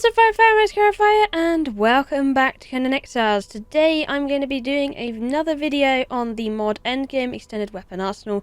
What's up, it's Kiahonfire, and welcome back to Conan Exiles. Today I'm going to be doing another video on the mod Endgame Extended Weapon Arsenal,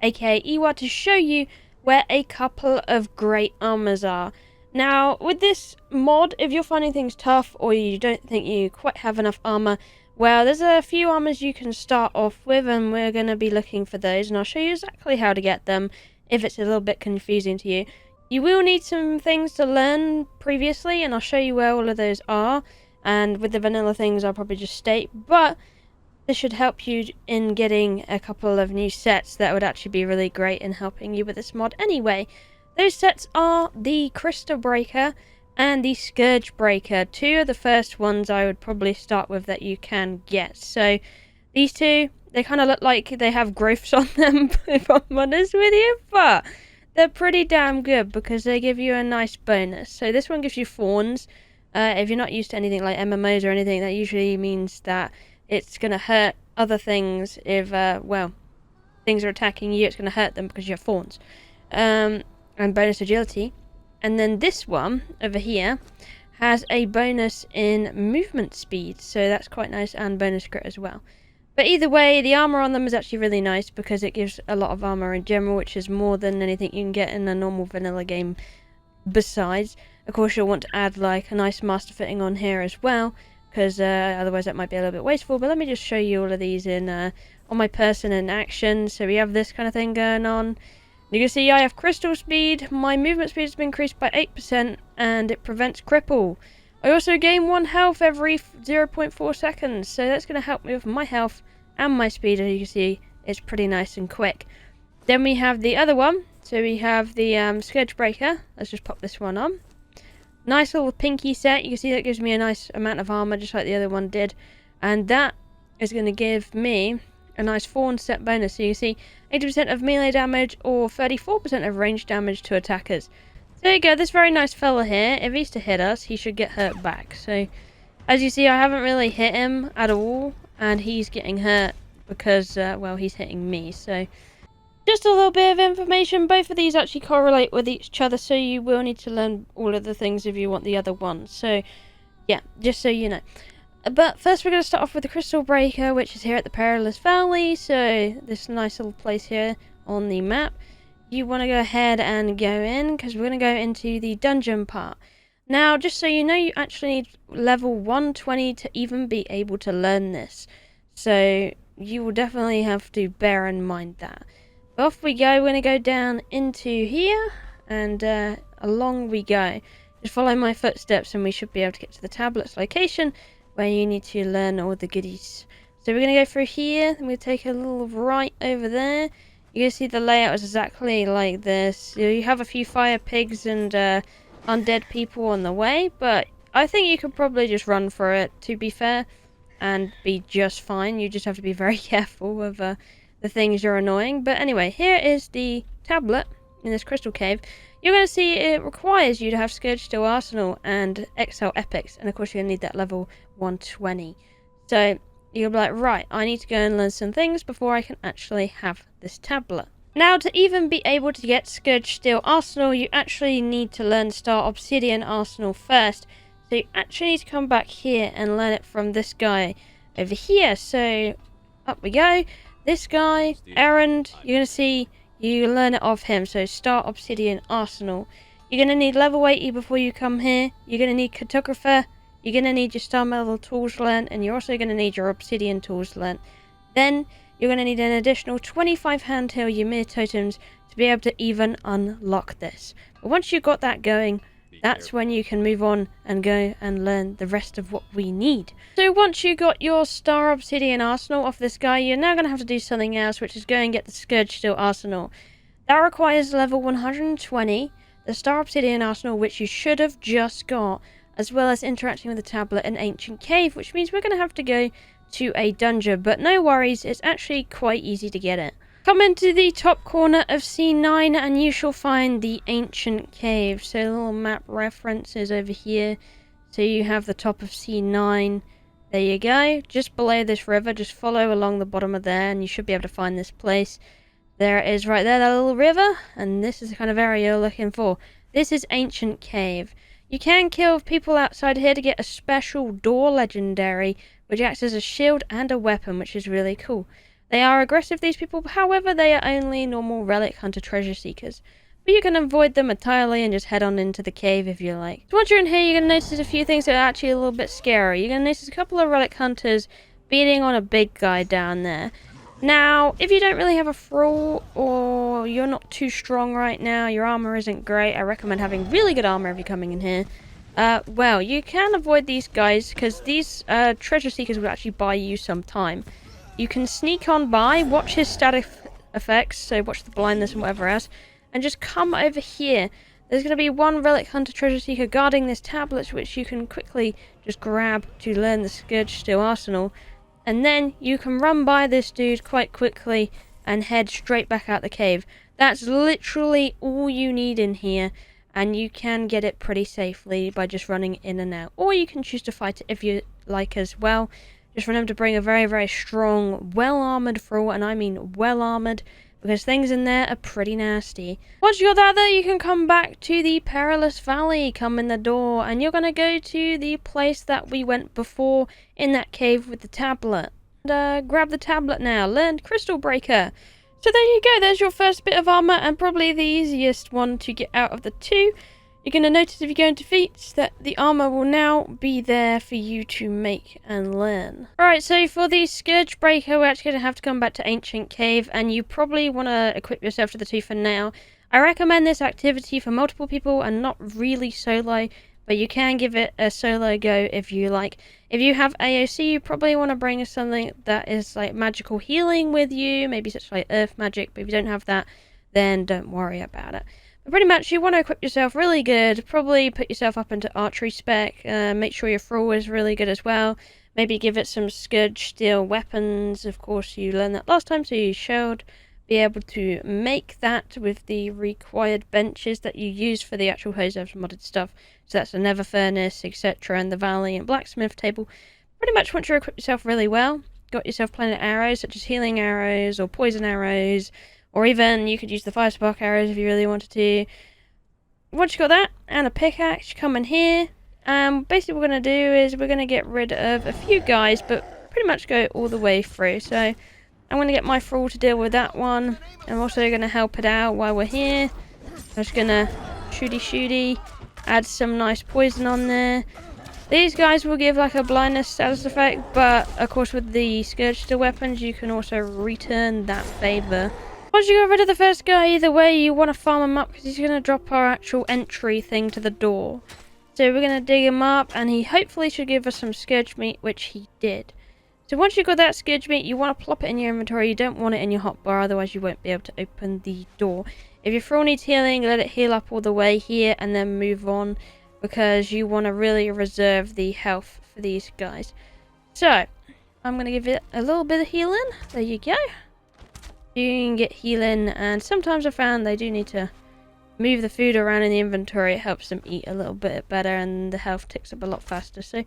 aka EWA, to show you where a couple of great armors are. Now, with this mod, if you're finding things tough or you don't think you quite have enough armor, well, there's a few armors you can start off with, and we're going to be looking for those, and I'll show you exactly how to get them if it's a little bit confusing to you. You will need some things to learn previously, and I'll show you where all of those are. And with the vanilla things, I'll probably just state, but this should help you in getting a couple of new sets that would actually be really great in helping you with this mod anyway. Those sets are the Crystal Breaker and the Scourge Breaker. Two of the first ones I would probably start with that you can get. So these two, they kind of look like they have growths on them, if I'm honest with you, but they're pretty damn good because they give you a nice bonus. So this one gives you thorns. If you're not used to anything like MMOs or anything, that usually means that it's going to hurt other things. If, well, things are attacking you, it's going to hurt them because you have thorns. And bonus agility. And then this one over here has a bonus in movement speed. So that's quite nice, and bonus crit as well. But either way, the armor on them is actually really nice because it gives a lot of armor in general, which is more than anything you can get in a normal vanilla game. Besides, of course, you'll want to add like a nice master fitting on here as well, because otherwise that might be a little bit wasteful. But let me just show you all of these in on my person in action. So we have this kind of thing going on. You can see I have crystal speed. My movement speed has been increased by 8%, and it prevents cripple. I also gain 1 health every 0.4 seconds, so that's going to help me with my health and my speed. As you can see, it's pretty nice and quick. Then we have the other one. So we have the Scourge Breaker. Let's just pop this one on. Nice little pinky set. You can see that gives me a nice amount of armor, just like the other one did. And that is going to give me a nice thorn set bonus. So you can see 80% of melee damage or 34% of range damage to attackers. There you go, this very nice fella here, if he's to hit us, he should get hurt back. So, as you see, I haven't really hit him at all, and he's getting hurt because, well, he's hitting me. So, just a little bit of information. Both of these actually correlate with each other, so you will need to learn all of the things if you want the other ones. So, yeah, just so you know. But first we're going to start off with the Crystal Breaker, which is here at the Perilous Valley. So, this nice little place here on the map. You want to go ahead and go in, because we're going to go into the dungeon part. Now, just so you know, you actually need level 120 to even be able to learn this. So, you will definitely have to bear in mind that. Off we go. We're going to go down into here, and along we go. Just follow my footsteps, and we should be able to get to the tablet's location, where you need to learn all the goodies. So, we're going to go through here, and we'll take a little right over there. You can see the layout is exactly like this. You have a few fire pigs and undead people on the way, but I think you could probably just run for it, to be fair, and be just fine. You just have to be very careful of the things you're annoying. But anyway, here is the tablet in this crystal cave. You're going to see it requires you to have Scourge Steel Arsenal and Exile Epics, and of course you're going to need that level 120. So you'll be like, right, I need to go and learn some things before I can actually have this tablet. Now, to even be able to get Scourge Steel Arsenal, you actually need to learn Star Obsidian Arsenal first. So you actually need to come back here and learn it from this guy over here. So up we go. This guy, Errand, you're going to see you learn it off him. So Star Obsidian Arsenal. You're going to need level 80 before you come here. You're going to need Cartographer. You're going to need your Star Metal tools learnt, and you're also going to need your Obsidian tools learnt. Then, you're going to need an additional 25 handheld Ymir totems to be able to even unlock this. But once you've got that going, that's when you can move on and go and learn the rest of what we need. So once you got your Star Obsidian Arsenal off this guy, you're now going to have to do something else, which is go and get the Scourge Steel Arsenal. That requires level 120, the Star Obsidian Arsenal, which you should have just got, as well as interacting with the tablet in Ancient Cave, which means we're going to have to go to a dungeon, but no worries, it's actually quite easy to get it. Come into the top corner of C9 and you shall find the Ancient Cave. So the little map reference is over here. So you have the top of C9. There you go. Just below this river, just follow along the bottom of there and you should be able to find this place. There it is right there, that little river, and this is the kind of area you're looking for. This is Ancient Cave. You can kill people outside here to get a special door legendary, which acts as a shield and a weapon, which is really cool. They are aggressive, these people, however, they are only normal relic hunter treasure seekers. But you can avoid them entirely and just head on into the cave if you like. So once you're in here, you're going to notice a few things that are actually a little bit scary. You're going to notice a couple of relic hunters beating on a big guy down there. Now, if you don't really have a thrall, or you're not too strong right now, your armor isn't great, I recommend having really good armor if you're coming in here. Well, you can avoid these guys, because these treasure seekers will actually buy you some time. You can sneak on by, watch his static effects, so watch the blindness and whatever else, and just come over here. There's going to be one relic hunter treasure seeker guarding this tablet, which you can quickly just grab to learn the Scourge Steel Arsenal. And then you can run by this dude quite quickly and head straight back out the cave. That's literally all you need in here, and you can get it pretty safely by just running in and out. Or you can choose to fight it if you like as well. Just remember to bring a very, very strong, well-armoured thrall, and I mean well-armoured, because things in there are pretty nasty. Once you got that there, you can come back to the Perilous Valley, come in the door, and you're going to go to the place that we went before in that cave with the tablet. And grab the tablet now, learn Crystal Breaker. So there you go, there's your first bit of armour, and probably the easiest one to get out of the two. You're going to notice if you go into feats that the armour will now be there for you to make and learn. Alright, so for the Scourge Breaker, we're actually going to have to come back to Ancient Cave, and you probably want to equip yourself to the two for now. I recommend this activity for multiple people and not really solo, but you can give it a solo go if you like. If you have AOC, you probably want to bring something that is like magical healing with you, maybe such like earth magic, but if you don't have that, then don't worry about it. Pretty much, you want to equip yourself really good, probably put yourself up into archery spec, make sure your thrall is really good as well, maybe give it some Scourge Steel weapons. Of course you learned that last time, so you should be able to make that with the required benches that you use for the actual Hose modded stuff. So that's the Nether Furnace, etc., and the Valley and Blacksmith table. Pretty much once you equip yourself really well, got yourself plenty of arrows, such as healing arrows or poison arrows, or even you could use the fire spark arrows if you really wanted to. Once you got that, and a pickaxe, come in here. Basically what we're going to do is we're going to get rid of a few guys, but pretty much go all the way through. So I'm going to get my thrall to deal with that one. I'm also going to help it out while we're here. I'm just going to shooty, add some nice poison on there. These guys will give like a blindness status effect, but of course with the Scourge Steel weapons you can also return that favour. Once you get rid of the first guy, either way, you want to farm him up because he's going to drop our actual entry thing to the door. So we're going to dig him up, and he hopefully should give us some Scourge meat, which he did. So once you've got that Scourge meat, you want to plop it in your inventory. You don't want it in your hotbar, otherwise you won't be able to open the door. If your thrall needs healing, let it heal up all the way here, and then move on, because you want to really reserve the health for these guys. So I'm going to give it a little bit of healing. There you go. You can get healing, and sometimes I found they do need to move the food around in the inventory. It helps them eat a little bit better, and the health ticks up a lot faster. So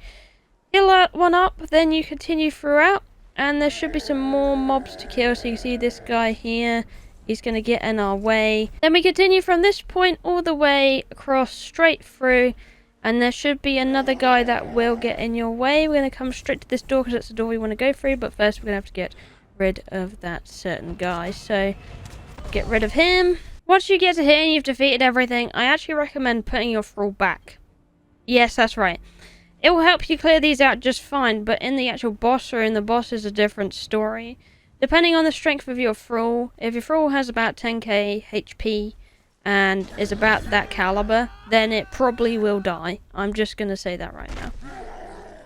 heal that one up, then you continue throughout, and there should be some more mobs to kill. So you can see this guy here, he's going to get in our way. Then we continue from this point all the way across straight through, and there should be another guy that will get in your way. We're going to come straight to this door because that's the door we want to go through, but first we're going to have to get rid of that certain guy. So get rid of him. Once you get to here and you've defeated everything, I actually recommend putting your thrall back. Yes, that's right. It will help you clear these out just fine, but in the actual boss room, the boss is a different story. Depending on the strength of your thrall, if your thrall has about 10k HP and is about that caliber, then it probably will die. I'm just going to say that right now.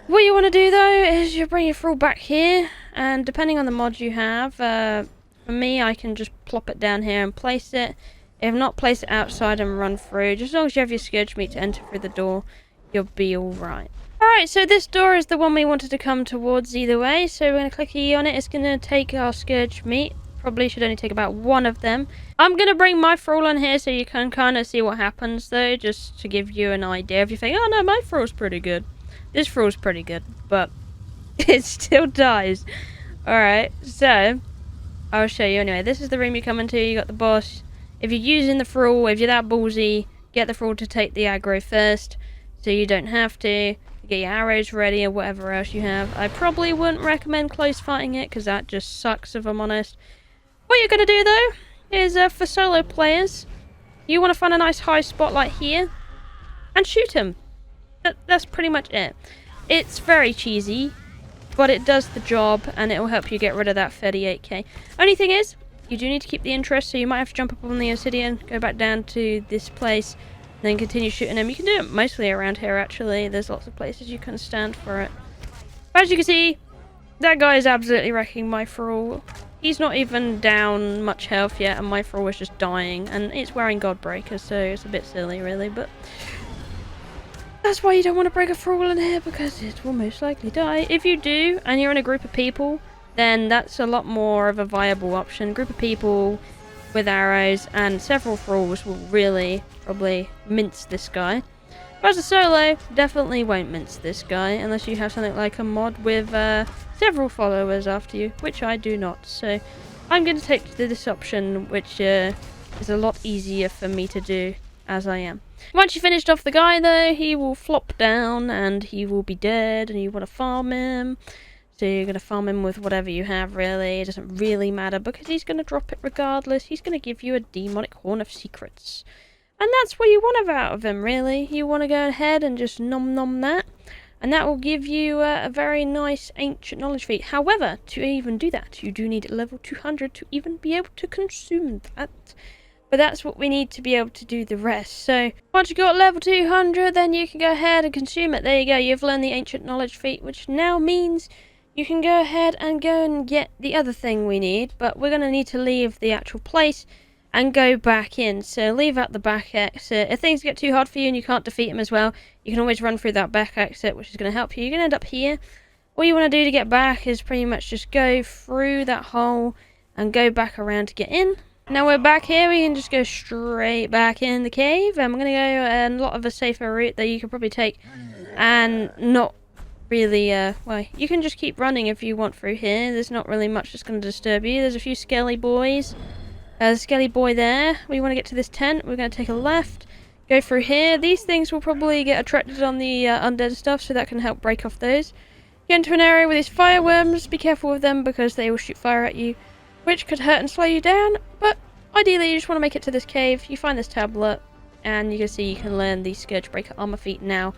What you want to do though is you bring your thrall back here, and depending on the mod you have, for me I can just plop it down here and place it. If not, place it outside and run through. Just as long as you have your Scourge meat to enter through the door, you'll be alright. Alright, so this door is the one we wanted to come towards either way, so we're going to click E on it. It's going to take our Scourge meat. Probably should only take about one of them. I'm going to bring my thrall on here so you can kind of see what happens though, just to give you an idea. If you think, oh no, my thrall's pretty good. This thrall's pretty good, but it still dies. Alright, so I'll show you anyway. This is the room you come into. You got the boss. If you're using the thrall, if you're that ballsy, get the thrall to take the aggro first. so you don't have to get your arrows ready or whatever else you have. I probably wouldn't recommend close fighting it because that just sucks, if I'm honest. What you're going to do though is for solo players, you want to find a nice high spot like here and shoot him. That's pretty much it. It's very cheesy, but it does the job and it will help you get rid of that 38k. Only thing is, you do need to keep the interest, so you might have to jump up on the obsidian, go back down to this place, then continue shooting him. You can do it mostly around here actually. There's lots of places you can stand for it. But as you can see, that guy is absolutely wrecking my thrall. He's not even down much health yet, and my thrall is just dying, and it's wearing Godbreaker, so it's a bit silly really, but that's why you don't want to break a thrall in here, because it will most likely die. If you do, and you're in a group of people, then that's a lot more of a viable option. Group of people with arrows and several thralls will really probably mince this guy. But as a solo, definitely won't mince this guy unless you have something like a mod with several followers after you, which I do not. So I'm going to take this option, which is a lot easier for me to do as I am. Once you finished off the guy though, he will flop down and he will be dead, and you want to farm him. So you're going to farm him with whatever you have really. It doesn't really matter because he's going to drop it regardless. He's going to give you a demonic horn of secrets. And that's what you want out of him really. You want to go ahead and just nom that. And that will give you a very nice ancient knowledge feat. However, to even do that, you do need level 200 to even be able to consume that. But that's what we need to be able to do the rest. So once you got level 200, then you can go ahead and consume it. There you go. You've learned the ancient knowledge feat, which now means you can go ahead and go and get the other thing we need. But we're going to need to leave the actual place and go back in. So leave out the back exit. If things get too hard for you and you can't defeat him as well, you can always run through that back exit, which is going to help you. You're going to end up here. All you want to do to get back is pretty much just go through that hole and go back around to get in. Now we're back here, we can just go straight back in the cave, and we're going to go a lot of a safer route that you could probably take and not really, well, you can just keep running if you want through here. There's not really much that's going to disturb you. There's a few skelly boys. There's a skelly boy there. We want to get to this tent. We're going to take a left, go through here. These things will probably get attracted on the undead stuff, so that can help break off those. Get into an area with these fireworms. Be careful with them because they will shoot fire at you, which could hurt and slow you down. But ideally, you just want to make it to this cave. You find this tablet, and you can see you can learn the Scourge Breaker armor feat now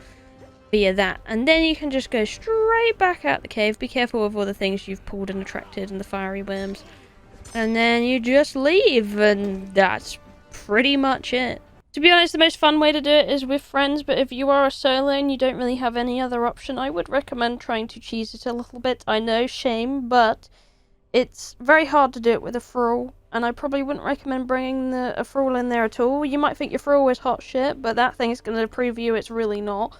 via that. And then you can just go straight back out the cave. Be careful with all the things you've pulled and attracted and the fiery worms. And then you just leave, and that's pretty much it. To be honest, the most fun way to do it is with friends, but if you are a solo and you don't really have any other option, I would recommend trying to cheese it a little bit. I know, shame, but it's very hard to do it with a thrall, and I probably wouldn't recommend bringing a thrall in there at all. You might think your thrall is hot shit, but that thing is going to prove you it's really not.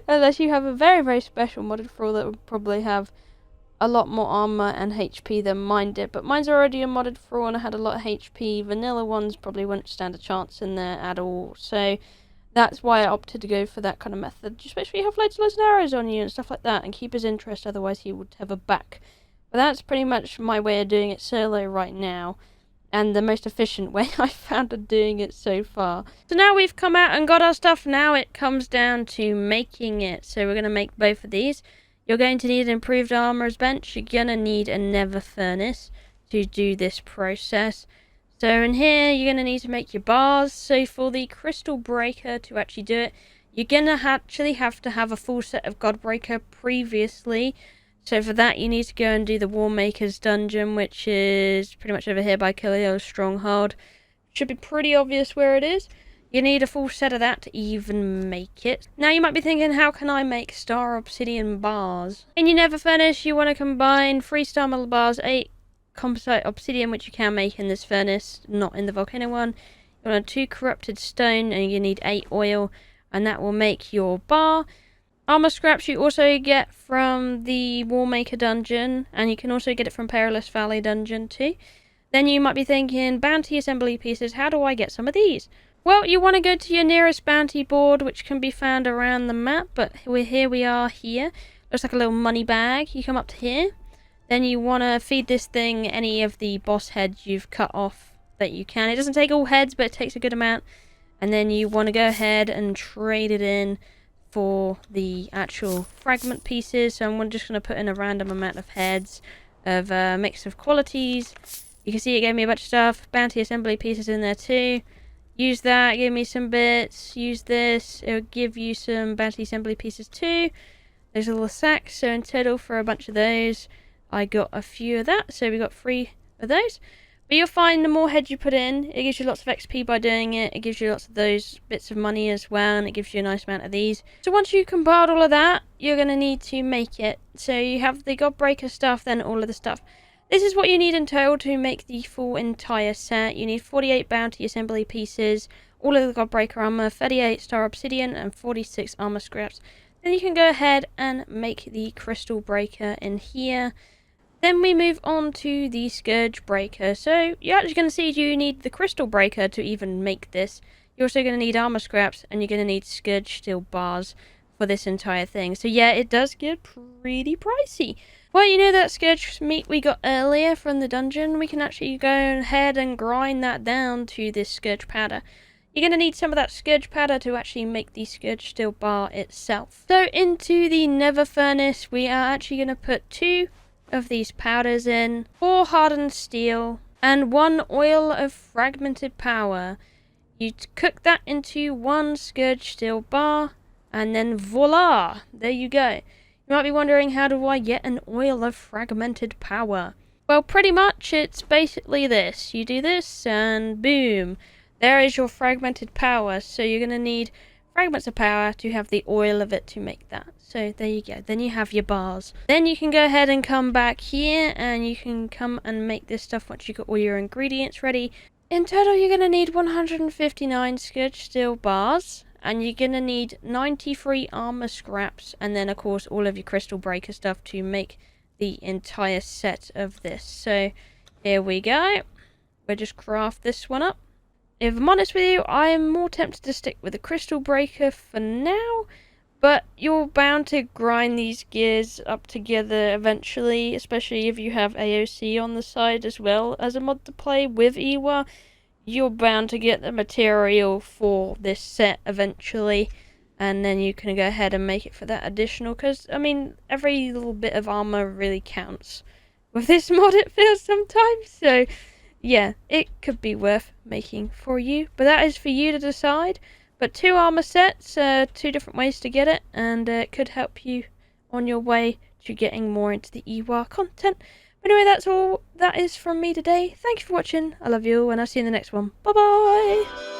Unless you have a very, very special modded thrall that would probably have a lot more armor and HP than mine did. But mine's already a modded thrall and I had a lot of HP. Vanilla ones probably wouldn't stand a chance in there at all. So that's why I opted to go for that kind of method. Just make sure you have loads of arrows on you and stuff like that, and keep his interest, otherwise he would have a back. But that's pretty much my way of doing it solo right now, and the most efficient way I found of doing it so far. So now we've come out and got our stuff, now it comes down to making it. So we're going to make both of these. You're going to need an improved armorer's bench. You're going to need a nether furnace to do this process. So in here, you're going to need to make your bars. So for the crystal breaker to actually do it, you're going to actually have to have a full set of Godbreaker previously. So for that, you need to go and do the Warmaker's dungeon, which is pretty much over here by Killio's stronghold. Should be pretty obvious where it is. You need a full set of that to even make it. Now you might be thinking, how can I make star obsidian bars? In your nether furnace, you want to combine 3 star metal bars, 8 composite obsidian, which you can make in this furnace, not in the volcano one. You want 2 corrupted stone, and you need 8 oil, and that will make your bar. Armor scraps you also get from the Warmaker dungeon, and you can also get it from Perilous Valley dungeon too. Then you might be thinking, bounty assembly pieces, how do I get some of these? Well, you want to go to your nearest bounty board, which can be found around the map, but here we are here. Looks like a little money bag. You come up to here. Then you want to feed this thing any of the boss heads you've cut off that you can. It doesn't take all heads, but it takes a good amount. and then you want to go ahead and trade it in for the actual fragment pieces. So I'm just going to put in a random amount of heads of a mix of qualities. You can see it gave me a bunch of stuff. Bounty assembly pieces in there too. Use that, give me some bits. Use this, it'll give you some bounty assembly pieces too. There's little sacks, so in total for a bunch of those, I got a few of that, so we got 3 of those. But you'll find the more heads you put in, it gives you lots of XP by doing it, it gives you lots of those bits of money as well, and it gives you a nice amount of these. So once you compiled all of that, you're going to need to make it. So you have the Godbreaker stuff, then all of the stuff. This is what you need in total to make the full entire set. You need 48 bounty assembly pieces, all of the Godbreaker armor, 38 star obsidian, and 46 armor scraps. Then you can go ahead and make the crystal breaker in here. Then we move on to the Scourge breaker. So you're actually going to see you need the crystal breaker to even make this. You're also going to need armor scraps, and you're going to need Scourge steel bars for this entire thing. So yeah, it does get pretty pricey. Well, you know that Scourge meat we got earlier from the dungeon? We can actually go ahead and grind that down to this Scourge powder. You're going to need some of that Scourge powder to actually make the Scourge steel bar itself. So into the nether furnace, we are actually going to put 2 of these powders in, 4 hardened steel, and 1 oil of fragmented power. You cook that into 1 Scourge steel bar, and then voila! There you go. You might be wondering, how do I get an oil of fragmented power? Well, pretty much it's basically this. You do this, and boom! There is your fragmented power. So you're going to need fragments of power to have the oil of it to make that. So there you go. Then you have your bars. Then you can go ahead and come back here, and you can come and make this stuff once you've got all your ingredients ready. In total, you're going to need 159 Scourge steel bars, and you're going to need 93 armor scraps, and then of course all of your crystal breaker stuff to make the entire set of this. So here we go. We'll just craft this one up. If I'm honest with you, I am more tempted to stick with the crystal breaker for now, but you're bound to grind these gears up together eventually, especially if you have AOC on the side as well as a mod to play with Iwa. You're bound to get the material for this set eventually, and then you can go ahead and make it for that additional, because, I mean, every little bit of armor really counts. With this mod, it feels sometimes, so yeah, it could be worth making for you, but that is for you to decide. But 2 armor sets, 2 different ways to get it, and it could help you on your way to getting more into the Iwa content. But anyway, that's all that is from me today. Thank you for watching. I love you all, and I'll see you in the next one. Bye bye!